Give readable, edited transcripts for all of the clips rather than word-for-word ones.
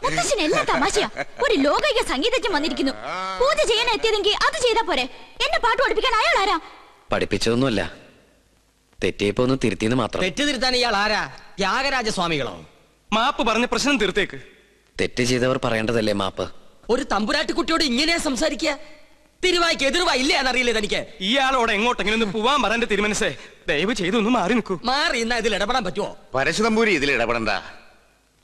മുത്തശ്ശൻ എന്നാ തമാശയാ? ഒരു ലോകൈക സംഗീതജ്ഞൻ വന്നിരിക്കുന്നു. പൂജ ചെയ്യാൻ എത്തിയതെങ്കിൽ അത് ചെയ്താ പോരെ. എന്നെ പാട്ട് പഠിപ്പിക്കാൻ അയാൾ ആരാ? പഠിപ്പിച്ചതൊന്നുമല്ല, തെറ്റിയപ്പോ ഒന്ന് തിരുത്തിന്ന് മാത്രം. തെറ്റ് തിരുത്താൻ ഇയാൾ ആരാ? ത്യാഗരാജസ്വാമികളോ? മാപ്പ് പറഞ്ഞ പ്രശ്നം തീർത്തേക്ക്. തെറ്റ് ചെയ്തവർ പറയേണ്ടതല്ലേ മാപ്പ്? ഒരു തമ്പുരാട്ടിക്കുട്ടിയോട് ഇങ്ങനെയാ സംസാരിക്കുക? തിരുവായ്ക്ക് എതിർവാ ഇല്ലേ എന്നറിയില്ലേ തനിക്ക്? ഇയാളോട് എങ്ങോട്ടെങ്കിലും ഒന്ന് പോവാൻ പറയാൻ തിരുമനസേ, ദയവ് ചെയ്തൊന്ന് മാറി നിൽക്കൂ. മാറി ഇന്നാ ഇതിൽ ഇടപെടാൻ പറ്റുമോ? പരശുതമ്പൂരി ഇതിൽ ഇടപെടണ്ട.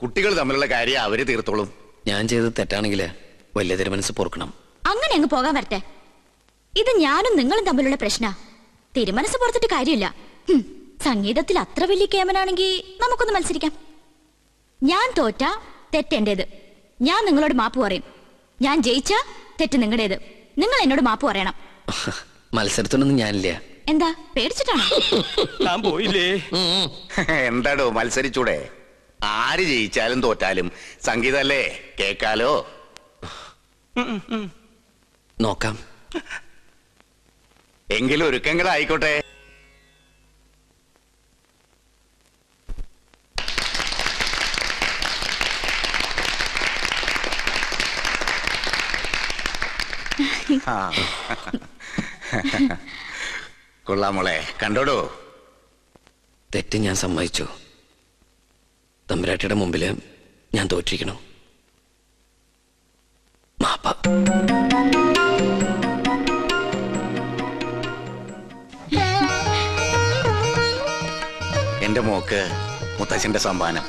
കുട്ടികൾ തമ്മിലുള്ള കാര്യം അവര് തീർത്തോളും. ഞാൻ ചെയ്തത് തെറ്റാണെങ്കിൽ വലിയ തിരുമനസ് പൊറുക്കണം. അങ്ങനെ അങ്ങ് പോകാൻ വരട്ടെ. ഇത് ഞാനും നിങ്ങളും തമ്മിലുള്ള പ്രശ്ന. തിരുമനസ് പുറത്തിട്ട് കാര്യമില്ല. സംഗീതത്തിൽ അത്ര വലിയ കേമനാണെങ്കിൽ നമുക്കൊന്ന് മത്സരിക്കാം. ഞാൻ തോറ്റ തെറ്റെന്റേത്. ഞാൻ നിങ്ങളോട് മാപ്പ് പറയും. ഞാൻ ജയിച്ച തെറ്റ് നിങ്ങളുടേത്. നിങ്ങൾ എന്നോട് മാപ്പ് പറയണം. മത്സരത്തിനൊന്നും ഞാനില്ല. എന്താ പേടിച്ചിട്ടാണോ? ഞാൻ പോയില്ലേ? എന്താടോ മത്സരിച്ചൂടെ? ആര് ജയിച്ചാലും തോറ്റാലും സംഗീതല്ലേ, കേക്കാലോ. നോക്കാം. എങ്കിലും ഒരുക്കങ്ങളായിക്കോട്ടെ. കൊള്ളാം മോളെ, കണ്ടോടോ. തെറ്റ് ഞാൻ സമ്മതിച്ചു. തമ്പുരാട്ടിയുടെ മുമ്പില് ഞാൻ തോറ്റിരിക്കണം. മാപ്പ. എന്റെ മോക്ക് മുത്തച്ഛന്റെ സമ്മാനം.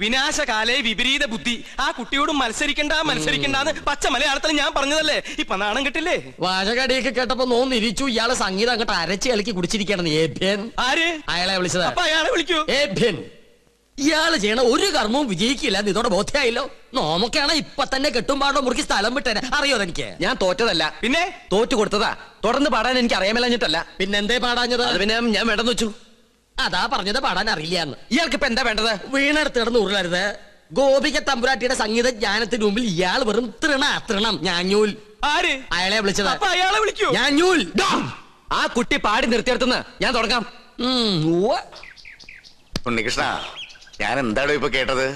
വിനാശകാലേ വിപരീത ബുദ്ധി. ആ കുട്ടിയോട് മത്സരിക്കണ്ടെന്ന് പച്ച മലയാളത്തിൽ ഞാൻ പറഞ്ഞതല്ലേ? ഇപ്പൊ നാണം കിട്ടില്ലേ? വാചകടിയൊക്കെ കേട്ടപ്പോ നോന്നിരിച്ചു. ഇയാളെ സംഗീതം അങ്ങോട്ട് അരച്ച് കളിക്ക് കുടിച്ചിരിക്കണം. ആര്? അയാളെ വിളിച്ചത്. അപ്പൊ അയാളെ വിളിക്കൂ. ഇയാള് ചെയ്യണ ഒരു കർമ്മവും വിജയിക്കില്ല. ഇതോടെ ബോധ്യായില്ലോ. നോമൊക്കെയാണ് ഇപ്പൊ തന്നെ കെട്ടുംപാടോ മുറുക്കി സ്ഥലം വിട്ടേനെ. അറിയോ എനിക്ക്? ഞാൻ തോറ്റതല്ല, പിന്നെ തോറ്റു കൊടുത്തതാ. തുടർന്ന് പാടാൻ എനിക്ക് അറിയാമല്ലഞ്ഞിട്ടല്ല. പിന്നെന്തേ പാടാഞ്ഞത്? അത് പിന്നെ ഞാൻ വേണ്ടെന്ന് വെച്ചു. അതാ പറഞ്ഞത് പാടാൻ അറിയില്ലാന്ന്. ഇയാൾക്ക് ഇപ്പൊ എന്താ വേണ്ടത്? വീണെടുത്ത് കിടന്ന് ഉരുളരുത്. ഗോപിക തമ്പുരാട്ടിയുടെ സംഗീത ജ്ഞാനത്തിന് മുമ്പിൽ ഇയാൾ വെറും തൃണം. ഞാഞ്ഞൂൽ. ആര്? അയാളെ വിളിച്ചത്. അപ്പൊ അയാളെ വിളിക്കൂ. ഞാഞ്ഞൂൽ. ആ കുട്ടി പാടി നിർത്തിയെടുത്തുനിന്ന് ഞാൻ തുടങ്ങാം. ഉണ്ണികൃഷ്ണ, ഞാൻ എന്താടോ ഇപ്പൊ കേട്ടത്?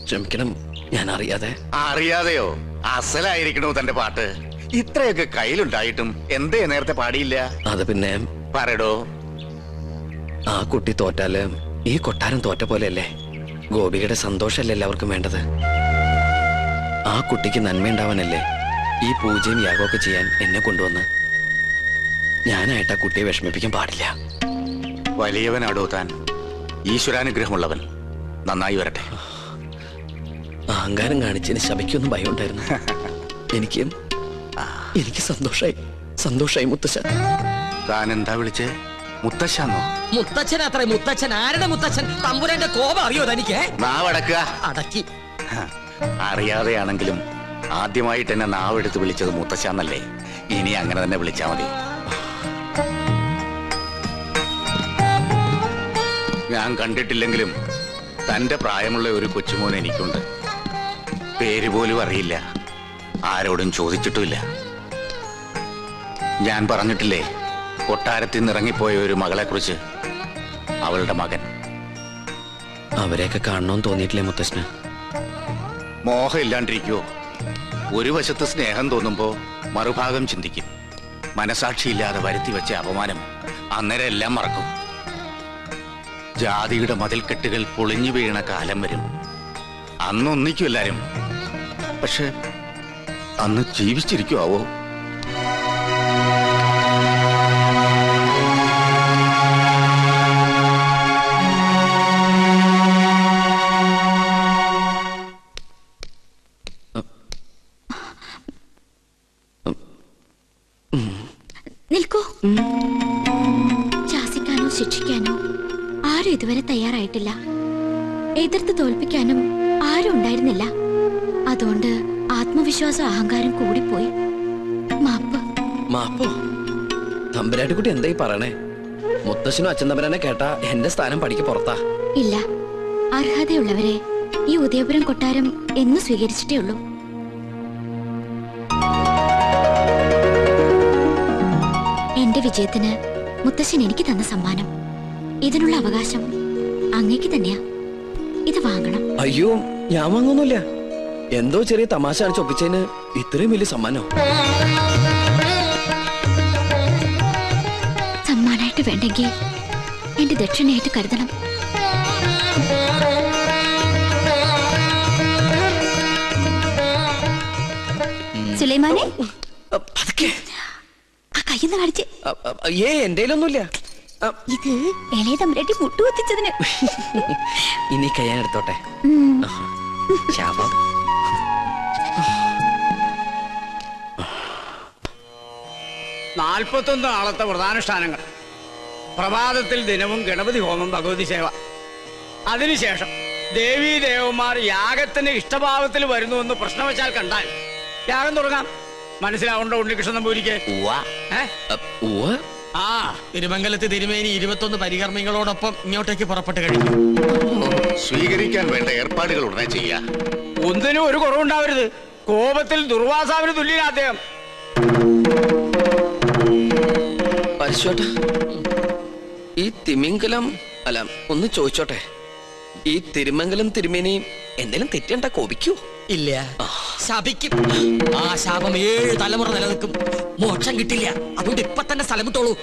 ക്ഷമിക്കണം, ഞാൻ അറിയാതെ. അറിയാതെയോ? അസലായിരിക്കണോ തന്റെ പാട്ട്? ഇത്രയൊക്കെ കയ്യിലുണ്ടായിട്ടും എന്തേ നേരത്തെ പാടിയില്ല? അത് പിന്നെ പറയടോ. ആ കുട്ടി തോറ്റാല് ഈ കൊട്ടാരം തോറ്റ പോലെയല്ലേ? ഗോപികയുടെ സന്തോഷമല്ലേ എല്ലാവർക്കും വേണ്ടത്? ആ കുട്ടിക്ക് നന്മയുണ്ടാവാനല്ലേ ഈ പൂജയും യാഗമൊക്കെ ചെയ്യാൻ എന്നെ കൊണ്ടുവന്ന്. ഞാനായിട്ട് ആ കുട്ടിയെ വിഷമിപ്പിക്കാൻ പാടില്ല. വലിയവനാടോ താൻ, ഈശ്വരാനുഗ്രഹമുള്ളവൻ. നന്നായി വരട്ടെ. അഹങ്കാരം കാണിച്ചതിന് ശബയ്ക്കൊന്നും ഭയം ഉണ്ടായിരുന്നു. എനിക്ക് സന്തോഷായി മുത്തശ്ശൻ. താൻ എന്താ വിളിച്ചേ? മുത്തശ്ശാന്നോ? മുത്തച്ഛൻ അത്ര. മുത്തച്ഛൻ ആരുടെ മുത്തച്ഛൻ? തമ്പുരാന്റെ കോപം അറിയോ തനിക്ക്? നാവടക്കുക. അടക്കി. അറിയാതെയാണെങ്കിലും ആദ്യമായിട്ട് എന്നെ നാവെടുത്ത് വിളിച്ചത് മുത്തശ്ശാന്നല്ലേ? ഇനി അങ്ങനെ തന്നെ വിളിച്ചാ മതി. ഞാൻ കണ്ടിട്ടില്ലെങ്കിലും തന്റെ പ്രായമുള്ള ഒരു കൊച്ചുമോൻ എനിക്കുണ്ട്. പേര് പോലും അറിയില്ല, ആരോടും ചോദിച്ചിട്ടുമില്ല. ഞാൻ പറഞ്ഞിട്ടില്ലേ കൊട്ടാരത്തിൽ നിന്നിറങ്ങിപ്പോയ ഒരു മകളെ കുറിച്ച്? അവളുടെ മകൻ. അവരെയൊക്കെ കാണണമെന്ന് തോന്നിയിട്ടില്ലേ മുത്തശ്ശന്? മോഹം ഇല്ലാണ്ടിരിക്കുവോ? ഒരു വശത്ത് സ്നേഹം തോന്നുമ്പോ മറുഭാഗം ചിന്തിക്കും. മനസാക്ഷിയില്ലാതെ വരുത്തി വെച്ച അപമാനം അന്നേരം എല്ലാം മറക്കും. ജാതിയുടെ മതിൽക്കെട്ടുകൾ പൊളിഞ്ഞു വീണ കാലം വരും. അന്നൊന്നിക്കും എല്ലാരും. പക്ഷെ അന്ന് ജീവിച്ചിരിക്കുവോ? നിൽക്കൂ. ശാസിക്കാനോ ശിക്ഷിക്കാനോ ആരും ഇതുവരെ തയ്യാറായിട്ടില്ല. എതിർത്ത് തോൽപ്പിക്കാനും ആരും ഉണ്ടായിരുന്നില്ല. അതുകൊണ്ട് ആത്മവിശ്വാസം അഹങ്കാരം കൂടിപ്പോയി. മാപ്പോ? തമ്പുരാട്ടിക്കുട്ടി എന്തായി പറയണേ? മുത്തശ്ശനും അച്ഛൻ തമ്പുരാനെ കേട്ടാ എന്റെ സ്ഥാനം പടിക്ക് പുറത്താ. ഇല്ല, അർഹതയുള്ളവരെ ഈ ഉദയപുരം കൊട്ടാരം എന്ന് സ്വീകരിച്ചിട്ടേ ഉള്ളൂ. എന്റെ വിജയത്തിന് മുത്തശ്ശൻ എനിക്ക് തന്ന സമ്മാനം. ഇതിനുള്ള അവകാശം അങ്ങേക്ക് തന്നെയാ. ഇത് വാങ്ങണം. അയ്യോ, ഞാൻ വാങ്ങൊന്നുമില്ല. എന്തോ ചെറിയ തമാശ കാണിച്ച് ഒപ്പിച്ചതിന് ഇത്രയും വലിയ സമ്മാനോ? സമ്മാനായിട്ട് വേണ്ടെങ്കിൽ എന്റെ ദക്ഷിണയായിട്ട് കരുതണം. സുലൈമാനെ, ആ കയ്യൊന്ന് കാണിച്ച്. എന്റെ ഒന്നുമില്ല. ഇത് ഇളയ തമ്പുരാട്ടി മുട്ടുകുത്തിച്ചതിന്. ഇനി കയ്യാൻ എടുത്തോട്ടെ. ശാപം. 41 നാളത്തെ വ്രതാനുഷ്ഠാനങ്ങൾ. പ്രഭാതത്തിൽ ദിനവും ഗണപതി ഹോമം, ഭഗവതി സേവ. അതിനുശേഷം ദേവീ ദേവന്മാർ യാഗത്തിന് ഇഷ്ടഭാവത്തിൽ വരുന്നുവെന്ന് പ്രശ്നവശാൽ കണ്ടാൽ യാഗം തുടങ്ങാം. മനസ്സിലാവുണ്ടോ ഉണ്ണികൃഷ്ണൻ നമ്പൂരിക്ക്? ആ തിരുമംഗലത്ത് തിരുമേനി 21 പരികർമ്മികളോടൊപ്പം ഇങ്ങോട്ടേക്ക് പുറപ്പെട്ട് കഴിഞ്ഞു. സ്വീകരിക്കാൻ വേണ്ട ഏർപ്പാടുകൾ ഉടനെ ചെയ്യാം. ഒന്നിനും ഒരു കുറവുണ്ടാവരുത്. കോപത്തിൽ ദുർവാസാവിന് തുല്യനാ അദ്ദേഹം. പരശുവേട്ടാ, ഈ തിമിംഗലം അല്ല, ഒന്ന് ചോദിച്ചോട്ടെ, ഈ തിരുമംഗലം തിരുമേനി എന്തെങ്കിലും തെറ്റണ്ട കോപിക്കൂ? ഇല്ല, ശപിക്കും. ആ ശാപം 7 തലമുറ നിലനിൽക്കും. മോക്ഷം കിട്ടില്ല. അതുകൊണ്ട് ഇപ്പൊ തന്നെ സ്ഥലം വിട്ടോളൂ.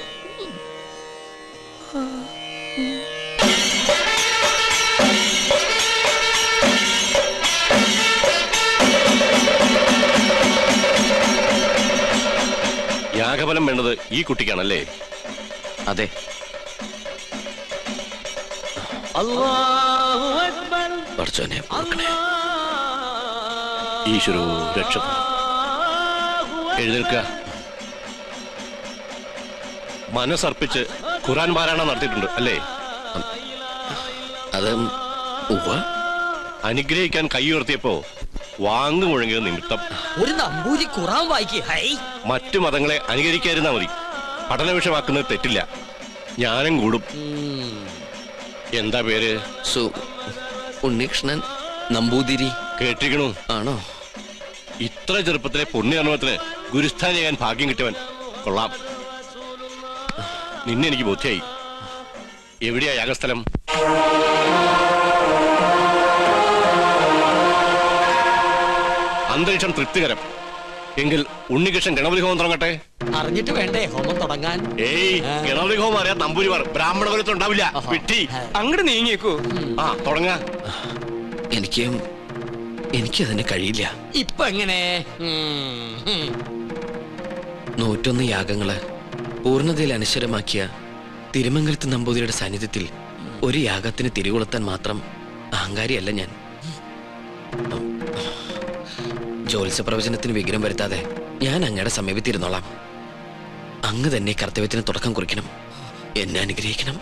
യാഗഫലം വേണ്ടത് ഈ കുട്ടിക്കാണല്ലേ? അതെ. പഠിച്ചോനെ ഈശ്വരോ രക്ഷ. എഴുന്നേൽക്കുക. മനസ്സർപ്പിച്ച് ഖുർആൻ പാരായണം നടത്തിയിട്ടുണ്ട് അല്ലേ? അത് അനുഗ്രഹിക്കാൻ കൈ ഉയർത്തിയപ്പോ വാങ്ങു മുഴങ്ങിയത് നിമിത്തം ഒരു നമ്പൂരി ഖുർആൻ വായിക്കേ. മറ്റു മതങ്ങളെ അനുകരിക്കാതിരുന്നാ മതി. പഠന വിഷയമാക്കുന്നത് തെറ്റില്ല. ജ്ഞാനം കൂടും. എന്താ പേര്? ഉണ്ണികൃഷ്ണൻ നമ്പൂതിരി. കേട്ടിരിക്കണു? ആണോ? ഇത്ര ചെറുപ്പത്തിലെ പുണ്യകർമ്മത്തിന് ഗുരുസ്ഥാനിയാകാൻ ഭാഗ്യം കിട്ടിയവൻ. കൊള്ളാം. നിന്നെ എനിക്ക് ബോധ്യായി. എവിടെയാ യാഗസ്ഥലം? അന്തരീക്ഷം തൃപ്തികരം. എങ്കിൽ ഉണ്ണികൃഷ്ണൻ ഗണപതി ഹോമം തുടങ്ങട്ടെ. അറിഞ്ഞിട്ട് വേണ്ടേ ഹോമം തുടങ്ങാൻ? ഏയ്, ഗണപതി ഹോമം അറിയാൻ നമ്പൂരിമാർ ബ്രാഹ്മണ കുലത്തിൽ ഉണ്ടാവില്ല. വിട്ടി അങ്ങോട്ട് നീങ്ങിയേക്കൂ. ആ തുടങ്ങ. എനിക്കതിന് കഴിയില്ല. ഇപ്പൊ എങ്ങനെ? 101 യാഗങ്ങള് പൂർണ്ണതയിൽ അനശ്വരമാക്കിയ തിരുമംഗലത്ത് നമ്പൂതിരിയുടെ സാന്നിധ്യത്തിൽ ഒരു യാഗത്തിന് തിരികൊളുത്താൻ മാത്രം അഹങ്കാരിയല്ല ഞാൻ. ജ്യോത്സ്യ പ്രവചനത്തിന് വിഘ്നം വരുത്താതെ ഞാൻ അങ്ങയുടെ സമീപത്തിരുന്നോളാം. അങ്ങ് തന്നെ കർത്തവ്യത്തിന് തുടക്കം കുറിക്കണം. എന്നെ അനുഗ്രഹിക്കണം.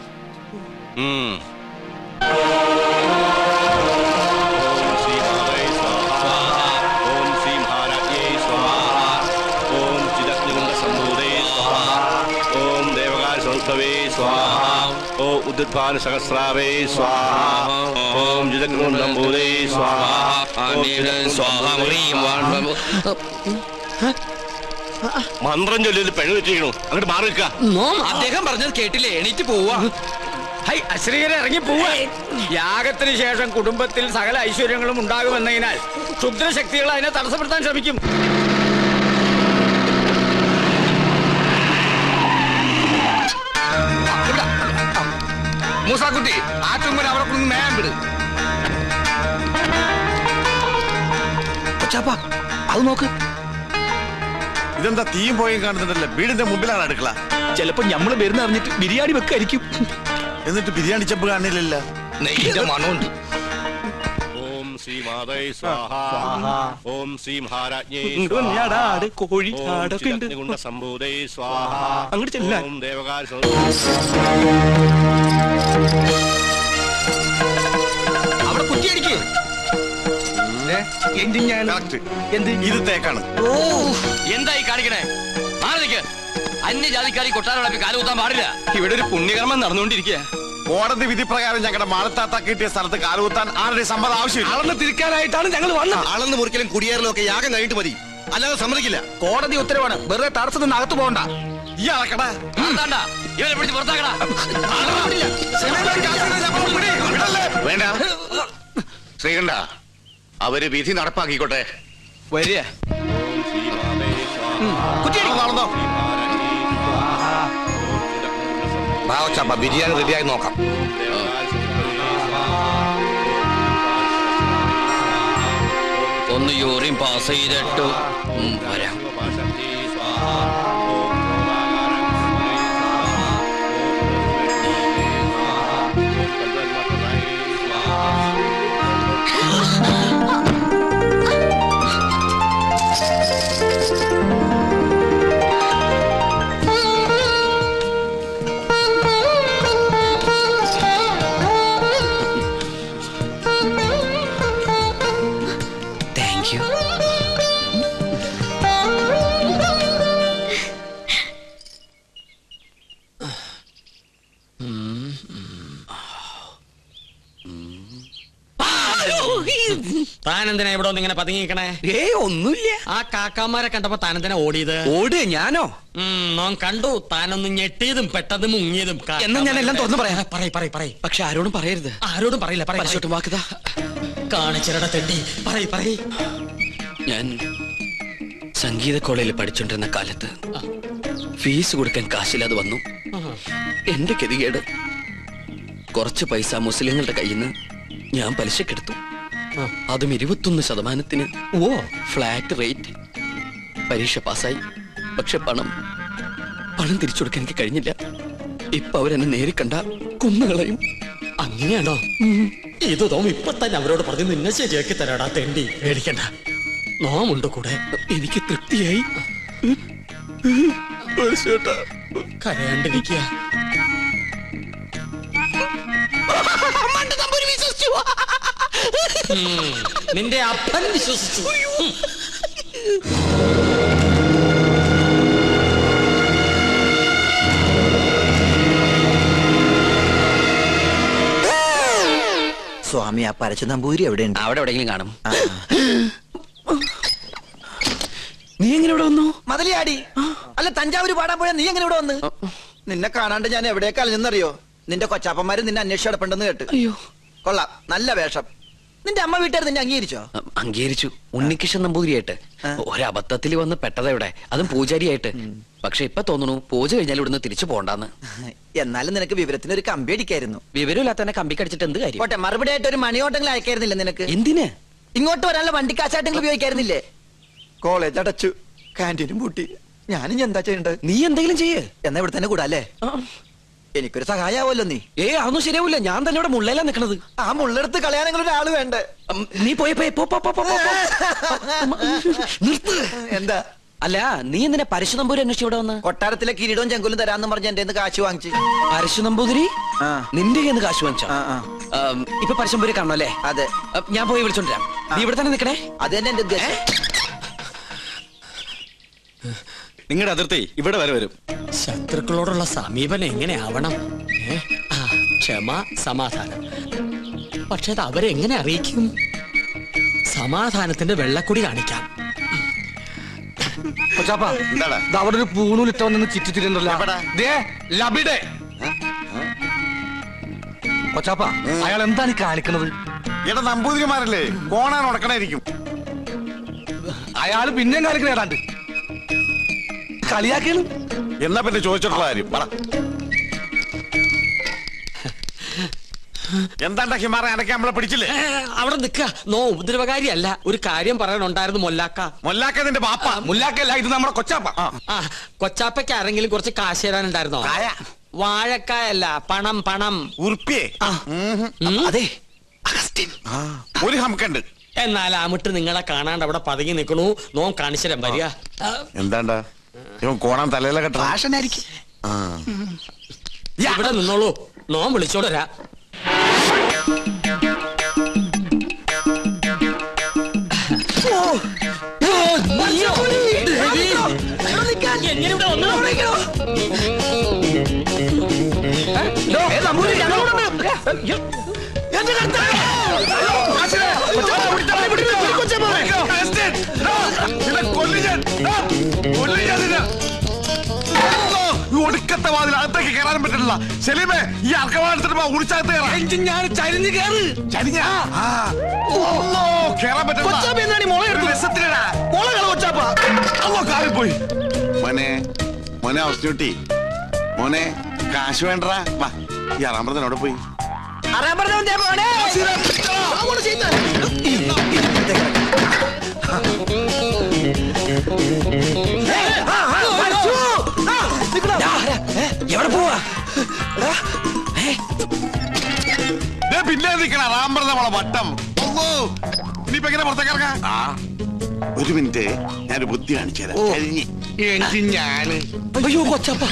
ഉദ്ധാന സഹസ്രാവേ സ്വാഹ. ഓം ജിതഗ്രൂഢംബൂരേ സ്വാഹ. മന്ത്രം ചൊല്ലിയത് പെഴുതെറ്റിക്കണു. അങ്ങോട്ട് മാറി നിൽക്കുക. അദ്ദേഹം പറഞ്ഞത് കേട്ടില്ലേ? എണീറ്റ് പോവാ. അശ്രീകരെ ഇറങ്ങി പോവാ. യാഗത്തിന് ശേഷം കുടുംബത്തിൽ സകല ഐശ്വര്യങ്ങളും ഉണ്ടാകുമെന്നതിനാൽ ക്ഷുദ്രശക്തികൾ അതിനെ തടസ്സപ്പെടുത്താൻ ശ്രമിക്കും. മൂസാക്കുട്ടി, ആ ചുമ്മൻ അവരെ കൊണ്ട് നേരം വിട്. അത് നോക്ക്. ഇതെന്താ തീയും പോയും കാണുന്നുണ്ടല്ലേ? വീടിന്റെ മുമ്പിലാണ് അടുക്കള. ചിലപ്പോ ഞമ്മള് വരുന്ന അറിഞ്ഞിട്ട് ബിരിയാണി വെക്കായിരിക്കും. എന്നിട്ട് ബിരിയാണി ചെമ്പ് കാണില്ലല്ലോ. നെയ്യുടെ മണമുണ്ട്. ഓം ശ്രീ മാതൈ സ്വാഹ. ഓം ശ്രീ മഹാരാജ്ഞേ കോഴി ആടൊക്കെ ഉണ്ട്. സംഭൂതൈ സ്വാഹ. അങ്ങോട്ട് ചെല്ലാൻ. ഓം ദേവകാര അവിടെ കുറ്റിയടിക്ക്. ഇത് തേക്കാണ്. എന്തായി കാണിക്കണേ? മാറി നിൽക്ക്. അന്യജാതിക്കാരി കൊട്ടാരം കാലുകുത്താൻ പാടില്ല. ഇവിടെ ഒരു പുണ്യകർമ്മം നടന്നുകൊണ്ടിരിക്കുക. കോടതി വിധി പ്രകാരം ഞങ്ങളുടെ മാളത്താത്ത കിട്ടിയ സ്ഥലത്ത് കാലുകുത്താൻ ആരുടെ സമ്മതം ആവശ്യമില്ല. അളന്ന് തിരിക്കാനായിട്ടാണ് ഞങ്ങൾ വന്നത്. അളന്ന് മുറിക്കലും കുടിയേറലും ഒക്കെ യാഗം കഴിഞ്ഞിട്ട് മതി, അല്ലാതെ സമ്മതിക്കില്ല. കോടതി ഉത്തരവാണ്. വെറുതെ തടസ്സത്തിന് അകത്ത് പോകണ്ട. ഈ അളക്കടാ ഇവരെ പിടിച്ച് പുറത്താക്കടാ. വേണ്ട ശ്രീകണ്ഠ, അവര് വിധി നടപ്പാക്കിക്കോട്ടെ. വരിക നടന്നോ. ബിരിയാണി റെഡിയായി നോക്കാം. ഒന്ന് യൂറിൻ പാസ് ചെയ്തിട്ട് വരാം. താനെന്തിനാ ഇവിടെ ഒന്ന് ഇങ്ങനെ പതുങ്ങിക്കണേ? ഒന്നുമില്ല. ആ കാക്കാമാരെ കണ്ടപ്പോ താനെന്തിനാ ഓടിയത്? ഓട് ഞാനോ? നോൻ കണ്ടു താനൊന്ന് ഞെട്ടിയതും പെട്ടതും മുങ്ങിയതും. എന്നാ ഞാൻ എല്ലാം തുറന്നു പറയാം. പറയ്. പക്ഷെ ആരോടും പറയരുത്. ആരോടും പറയില്ല. പരശോട്ടും വാക്കുതാ. കാണിച്ചിരട തെണ്ടി. പറയ്. ഞാൻ സംഗീത കോളേജിൽ പഠിച്ചോണ്ടിരുന്ന കാലത്ത് ഫീസ് കൊടുക്കാൻ കാശില്ലാതെ വന്നു. എന്റെ ഗതികേട്. കുറച്ച് പൈസ മുസ്ലിങ്ങളുടെ കയ്യിൽ നിന്ന് ഞാൻ പലിശക്കെടുത്തു. അതും 21%. Flat rate. പരീക്ഷ പാസ്സായി. പക്ഷെ പണം തിരിച്ചു കൊടുക്കാൻ എനിക്ക് കഴിഞ്ഞില്ല. ഇപ്പൊ അവരെന്നെ നേരിൽ കണ്ട കൊന്നുകളയും. അങ്ങനെയാണോ? ഇത് തോം ഇപ്പൊ തന്നെ അവരോട് പറഞ്ഞ് നിന്നെ ശരിയാക്കി തരാടാ തെണ്ടി. പേടിക്കണ്ട, നോമുണ്ട് കൂടെ. എനിക്ക് തൃപ്തിയായി. കരയാണ്ടിരിക്കുക. നിന്റെ അപ്പൻ വിശ്വസിച്ചു. സ്വാമി, ആ പരച്ച നമ്പൂരി എവിടെയുണ്ട്? അവിടെ എവിടെയെങ്കിലും കാണും. നീ എങ്ങനെ ഇവിടെ വന്നു? മതിലിയാടി. അല്ല, തഞ്ചാവൂര് പാടാൻ പോയാ നീ എങ്ങനെ ഇവിടെ വന്ന്? നിന്നെ കാണാണ്ട് ഞാൻ എവിടേക്ക് അലഞ്ഞെന്നറിയോ? നിന്റെ കൊച്ചാപ്പന്മാര് നിന്നെ അന്വേഷിച്ച് കിടപ്പുണ്ടെന്ന് കേട്ട്. അയ്യോ, കൊള്ളാം, നല്ല വേഷം. നിന്റെ അമ്മ വീട്ടുകാർ നിന്നെ അംഗീകരിച്ചോ? അംഗീകരിച്ചു. ഉണ്ണികൃഷ്ണൻ നമ്പൂതിരിയായിട്ട്. ഒരബദ്ധത്തിൽ വന്ന് പെട്ടതെവിടെ, അതും പൂജാരിയായിട്ട്. പക്ഷെ ഇപ്പൊ തോന്നുന്നു പൂജ കഴിഞ്ഞാൽ ഇവിടുന്ന് തിരിച്ചു പോണ്ടാന്ന്. എന്നാലും നിനക്ക് വിവരത്തിന് ഒരു കമ്പി അടിക്കായിരുന്നു. വിവരമില്ലാത്തന്നെ കമ്പി കടിച്ചിട്ട് എന്ത് കാര്യം? പോട്ടെ, മറുപടി ആയിട്ട് ഒരു മണിയോട്ടെങ്കിലും അയക്കായിരുന്നില്ല നിനക്ക്? എന്തിന്? ഇങ്ങോട്ട് വരാനുള്ള വണ്ടിക്കാശായിട്ടെങ്കിലും ഉപയോഗിക്കായിരുന്നില്ലേ? കോളേജ് അടച്ചു, കാന്റീനും പൂട്ടി. ഞാനും എന്താ ചെയ്യണ്ടത്? നീ എന്തെങ്കിലും ചെയ്യേ. എന്നാ ഇവിടെ തന്നെ കൂടാ അല്ലേ? എനിക്കൊരു സഹായാവല്ലോ നീ. അതൊന്നും ശരിയാവില്ല. ഞാൻ തന്നെ ഇവിടെ മുള്ളയിലാ നിക്കണത്. ആ മുള്ളെടുത്ത് കളയാനെങ്കിലും ഒരാള് വേണ്ടേ? നീ പോയി നിർത്ത്. എന്താ? അല്ല, നീ എന്തിനാ പരശു നമ്പൂരി അന്വേഷിച്ച് ഇവിടെ വന്ന്? കൊട്ടാരത്തിലെ കിരീടവും ചെങ്കുലും തരാന്ന് പറഞ്ഞ എന്റെ കാശ് വാങ്ങിച്ചു. പരശു നമ്പൂതിരി നിന്റെ കയ്യിൽ നിന്ന് കാശ് വാങ്ങിച്ചോ? ഇപ്പൊ പരശുനമ്പൂരി കാണണം അല്ലേ? അതെ. ഞാൻ പോയി വിളിച്ചോണ്ടിരാം. നീ ഇവിടെ തന്നെ നിക്കണേ. അത് തന്നെ എന്റെ ഉദ്ദേശം. നിങ്ങളുടെ അതിർത്തി ഇവിടെ വരെ വരും. ശത്രുക്കളോടുള്ള സമീപനം എങ്ങനെ ആവണം? ക്ഷമ, സമാധാനം. പക്ഷെ അത് അവരെങ്ങനെ അറിയിക്കും? സമാധാനത്തിന്റെ വെള്ളക്കൊടി കാണിക്കാം. അവിടെ ഒരു പൂണൂലിട്ട വന്ന് ചുറ്റിത്തിരുന്നല്ലോ. കൊച്ചാപ്പ, അയാൾ എന്താണ് ഈ കാണിക്കുന്നത്? എടാ, നമ്പൂതിരിമാരല്ലേ, കോണാൻ ഉടക്കണായിരിക്കും. അയാള് പിന്നെയും കാണിക്കണ ഏതാണ്ട് കളിയാക്കാണ്. എന്നാ പിന്നെ ചോദിച്ചിട്ടുള്ള കാര്യം പറ. എന്താണ്ടാ ഹിമാറ, അനക്കെ നമ്മളെ പിടിച്ചില്ലേ? അവിടെ നിൽക്കുക. നോ ഉപദ്രവകാരിയല്ല. ഒരു കാര്യം പറയാനുണ്ടായിരുന്നു. മൊല്ലാക്ക നിന്റെ ബാപ്പ. മുല്ലാക്കല്ല, ഇത് നമ്മുടെ കൊച്ചാപ്പ. കൊച്ചാപ്പയ്ക്ക് ആരെങ്കിലും കുറച്ച് കാശ് തരാനുണ്ടായിരുന്നോ? വാഴക്കായല്ല, പണം. ഉറുപ്പിയേ? അതെ, ഒരു ഹംക്കുണ്ട്. എന്നാൽ ആമിട്ട് നിങ്ങളെ കാണാണ്ട് അവിടെ പതുങ്ങി നിൽക്കണു. നോം കാണിച്ചരം വരിക. എന്താണ്ടാ ഇവൻ കോണാൻ തലയിലെ കെട്ട ഫാഷനായിരിക്കും. ഇവിടെ നിന്നോളൂ, നോം വിളിച്ചോടരാ. നടുക്കത്തെ വാതിൽ അകത്തേക്ക് കയറാനും പറ്റില്ല. സലീമേ, ഈ അർക്കവാടത്തിട്ട് ഉടിച്ചകത്ത് കയറാം. എഞ്ചിൻ ഞാൻ ചരിഞ്ഞ് കയറ്. ചരിഞ്ഞാ? അല്ലോ, കേറാൻ പറ്റില്ല. കൊച്ചാപ്പ എന്താണ് ഈ മുള എടുത്തത്? രസത്തിലടാ. മുളകള് കൊച്ചാപ്പ. അല്ലോ, കാറിൽ പോയി. മോനെ മോനെ അവസ്ഥ മോനെ കാശ് വേണ്ടടാ. വാ, ഈ അറാമ്പറത്തിനോടെ പോയി. എവിടെ പോവാ? പിന്നെ നിൽക്കണ റാമ്പറ നമ്മളെ വട്ടം. ഇനിയിപ്പോ എങ്ങനെ പുറത്തേക്ക് ഇറങ്ങാം? ഒരു മിനിറ്റ്, ഞാനൊരു ബുദ്ധി കാണിച്ചു തരാം. എഞ്ചിൻ ഞാന്. അയ്യോ കൊച്ചപ്പ.